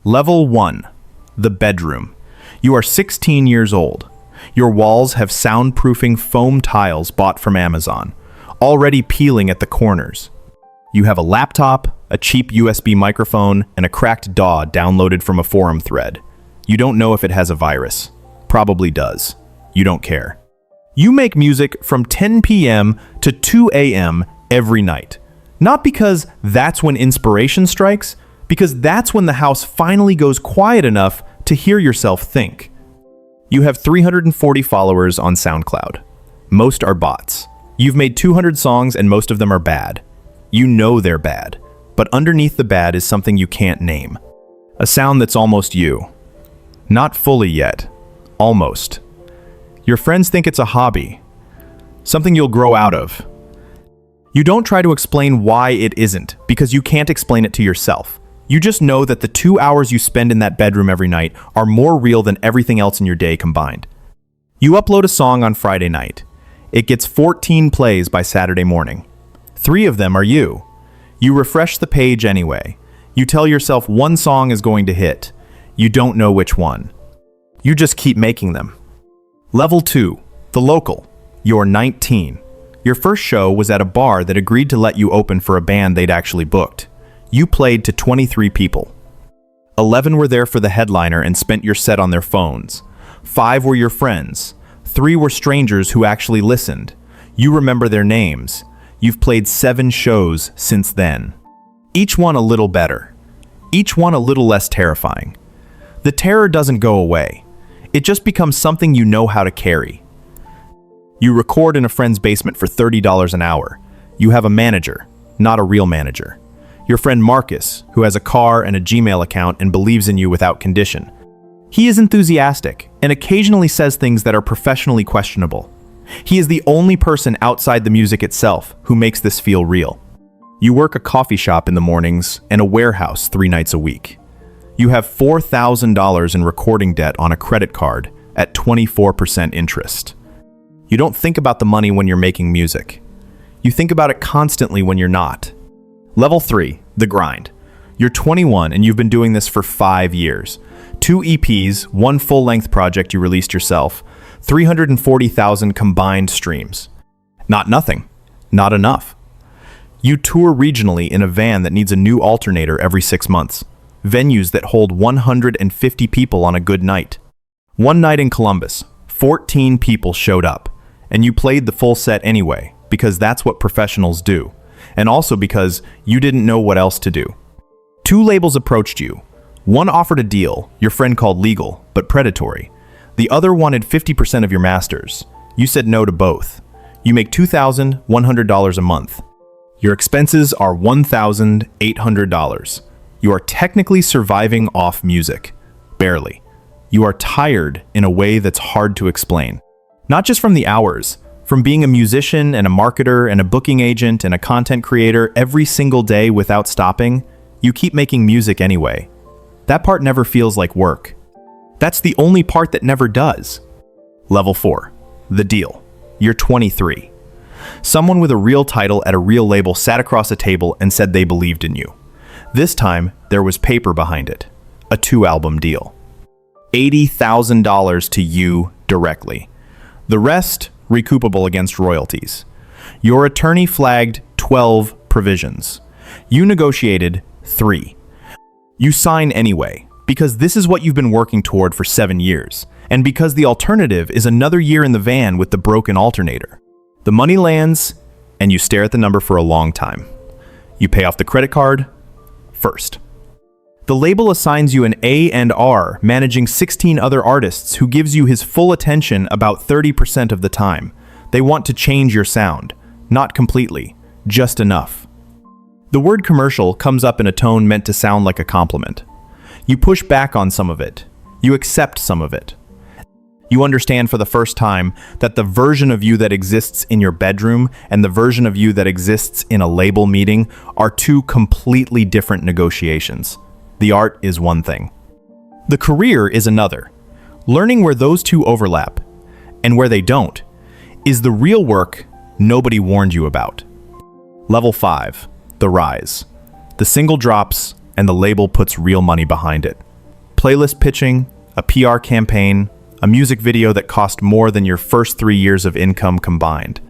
Level 1. The bedroom. You are 16 years old. Your walls have soundproofing foam tiles bought from Amazon, already peeling at the corners. You have a laptop, a cheap USB microphone, and a cracked DAW downloaded from a forum thread. You don't know if it has a virus. Probably does. You don't care. You make music from 10 p.m. to 2 a.m. every night. Not because that's when inspiration strikes, because that's when the house finally goes quiet enough to hear yourself think. You have 340 followers on SoundCloud. Most are bots. You've made 200 songs and most of them are bad. You know they're bad, but underneath the bad is something you can't name. A sound that's almost you. Not fully yet. Almost. Your friends think it's a hobby. Something you'll grow out of. You don't try to explain why it isn't, because you can't explain it to yourself. You just know that the 2 hours you spend in that bedroom every night are more real than everything else in your day combined. You upload a song on Friday night. It gets 14 plays by Saturday morning. 3 of them are you. You refresh the page anyway. You tell yourself one song is going to hit. You don't know which one. You just keep making them. Level 2. The local. You're 19. Your first show was at a bar that agreed to let you open for a band they'd actually booked. You played to 23 people. 11 were there for the headliner and spent your set on their phones. 5 were your friends. 3 were strangers who actually listened. You remember their names. You've played 7 shows since then. Each one a little better. Each one a little less terrifying. The terror doesn't go away. It just becomes something you know how to carry. You record in a friend's basement for $30 an hour. You have a manager, not a real manager. Your friend Marcus, who has a car and a Gmail account and believes in you without condition. He is enthusiastic and occasionally says things that are professionally questionable. He is the only person outside the music itself who makes this feel real. You work a coffee shop in the mornings and a warehouse 3 nights a week. You have $4,000 in recording debt on a credit card at 24% interest. You don't think about the money when you're making music. You think about it constantly when you're not. Level 3, the grind. You're 21 and you've been doing this for 5 years. 2 EPs, 1 full-length project you released yourself, 340,000 combined streams. Not nothing. Not enough. You tour regionally in a van that needs a new alternator every 6 months. Venues that hold 150 people on a good night. One night in Columbus, 14 people showed up, and you played the full set anyway, because that's what professionals do, and also because you didn't know what else to do. 2 labels approached you. One offered a deal, your friend called legal, but predatory. The other wanted 50% of your masters. You said no to both. You make $2,100 a month. Your expenses are $1,800. You are technically surviving off music. Barely. You are tired in a way that's hard to explain. Not just from the hours, from being a musician and a marketer and a booking agent and a content creator every single day without stopping. You keep making music anyway. That part never feels like work. That's the only part that never does. Level 4. The deal. You're 23. Someone with a real title at a real label sat across a table and said they believed in you. This time, there was paper behind it. A 2-album deal. $80,000 to you directly. The rest, recoupable against royalties. Your attorney flagged 12 provisions. You negotiated 3. You sign anyway, because this is what you've been working toward for 7 years, and because the alternative is another year in the van with the broken alternator. The money lands, and you stare at the number for a long time. You pay off the credit card first. The label assigns you an A&R managing 16 other artists who gives you his full attention about 30% of the time. They want to change your sound. Not completely, just enough. The word commercial comes up in a tone meant to sound like a compliment. You push back on some of it. You accept some of it. You understand for the first time that the version of you that exists in your bedroom and the version of you that exists in a label meeting are 2 completely different negotiations. The art is one thing. The career is another. Learning where those 2 overlap, and where they don't, is the real work nobody warned you about. Level 5. The rise. The single drops, and the label puts real money behind it. Playlist pitching, a PR campaign, a music video that cost more than your first 3 years of income combined.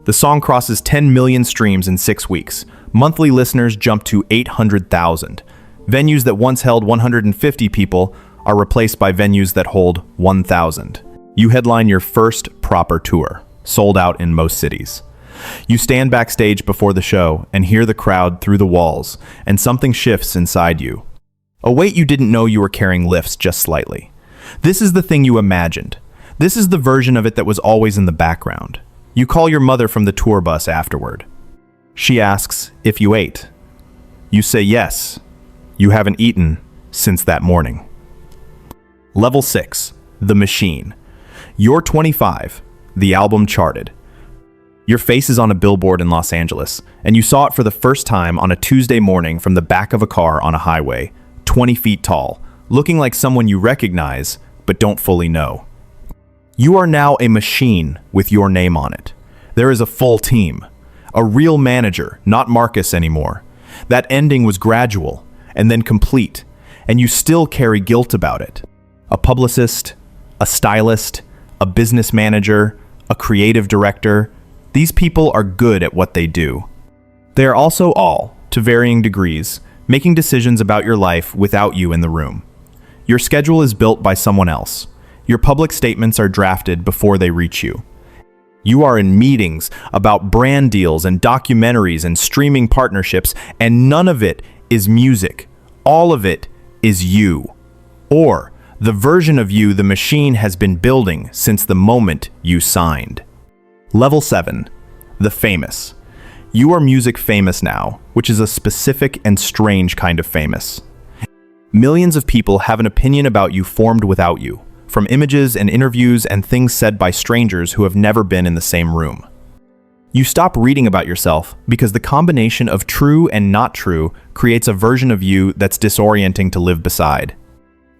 The song crosses 10 million streams in 6 weeks. Monthly listeners jump to 800,000. Venues that once held 150 people are replaced by venues that hold 1,000. You headline your first proper tour, sold out in most cities. You stand backstage before the show and hear the crowd through the walls, and something shifts inside you. A weight you didn't know you were carrying lifts just slightly. This is the thing you imagined. This is the version of it that was always in the background. You call your mother from the tour bus afterward. She asks if you ate. You say yes. You haven't eaten since that morning. Level 6, The Machine. You're 25. The album charted. Your face is on a billboard in Los Angeles, and you saw it for the first time on a Tuesday morning from the back of a car on a highway, 20 feet tall, looking like someone you recognize but don't fully know. You are now a machine with your name on it. There is a full team. A real manager, not Marcus anymore. That ending was gradual and then complete, and you still carry guilt about it. A publicist, a stylist, a business manager, a creative director. These people are good at what they do. They are also all, to varying degrees, making decisions about your life without you in the room. Your schedule is built by someone else. Your public statements are drafted before they reach you. You are in meetings about brand deals and documentaries and streaming partnerships, and none of it is music. All of it is you. Or the version of you the machine has been building since the moment you signed. Level 7, The Famous. You are music famous now, which is a specific and strange kind of famous. Millions of people have an opinion about you formed without you, from images and interviews and things said by strangers who have never been in the same room. You stop reading about yourself because the combination of true and not true creates a version of you that's disorienting to live beside.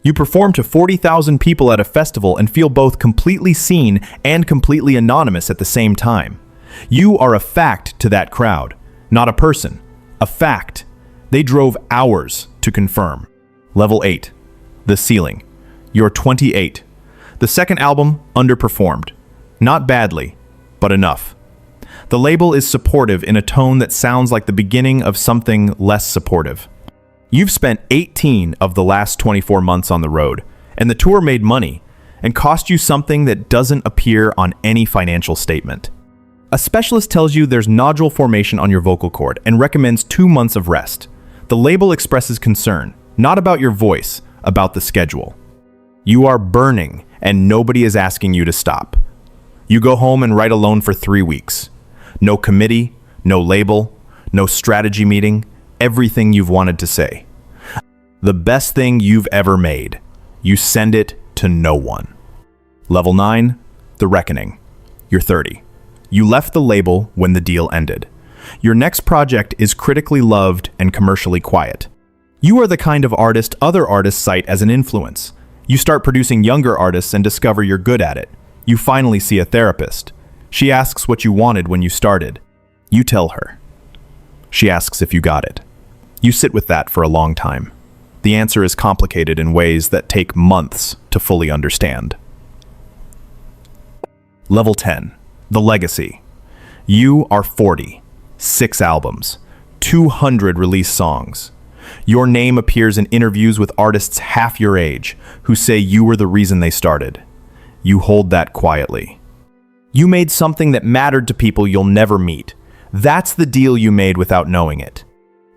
You perform to 40,000 people at a festival and feel both completely seen and completely anonymous at the same time. You are a fact to that crowd, not a person. A fact. They drove hours to confirm. Level 8. The Ceiling. You're 28. The second album underperformed. Not badly, but enough. The label is supportive in a tone that sounds like the beginning of something less supportive. You've spent 18 of the last 24 months on the road, and the tour made money and cost you something that doesn't appear on any financial statement. A specialist tells you there's nodule formation on your vocal cord and recommends 2 months of rest. The label expresses concern, not about your voice, about the schedule. You are burning, and nobody is asking you to stop. You go home and write alone for 3 weeks. No committee, no label, no strategy meeting, everything you've wanted to say. The best thing you've ever made. You send it to no one. Level 9, The Reckoning. You're 30. You left the label when the deal ended. Your next project is critically loved and commercially quiet. You are the kind of artist other artists cite as an influence. You start producing younger artists and discover you're good at it. You finally see a therapist. She asks what you wanted when you started. You tell her. She asks if you got it. You sit with that for a long time. The answer is complicated in ways that take months to fully understand. Level 10. The Legacy. You are 40. 6 albums. 200 released songs. Your name appears in interviews with artists half your age who say you were the reason they started. You hold that quietly. You made something that mattered to people you'll never meet. That's the deal you made without knowing it.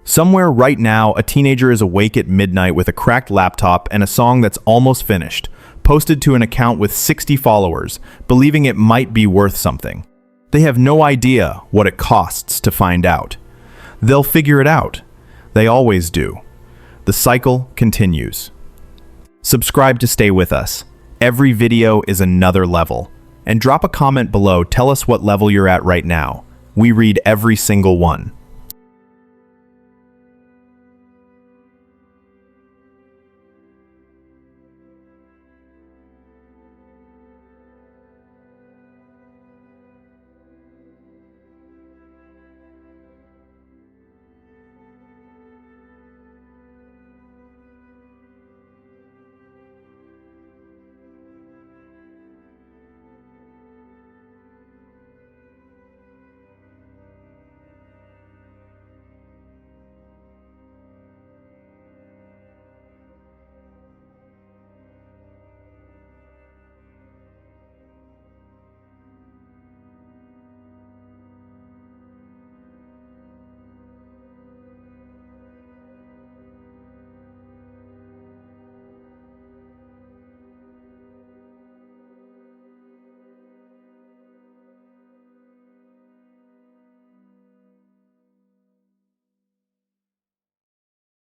Somewhere right now, a teenager is awake at midnight with a cracked laptop and a song that's almost finished, posted to an account with 60 followers, believing it might be worth something. They have no idea what it costs to find out. They'll figure it out. They always do. The cycle continues. Subscribe to stay with us. Every video is another level. And drop a comment below, tell us what level you're at right now. We read every single one.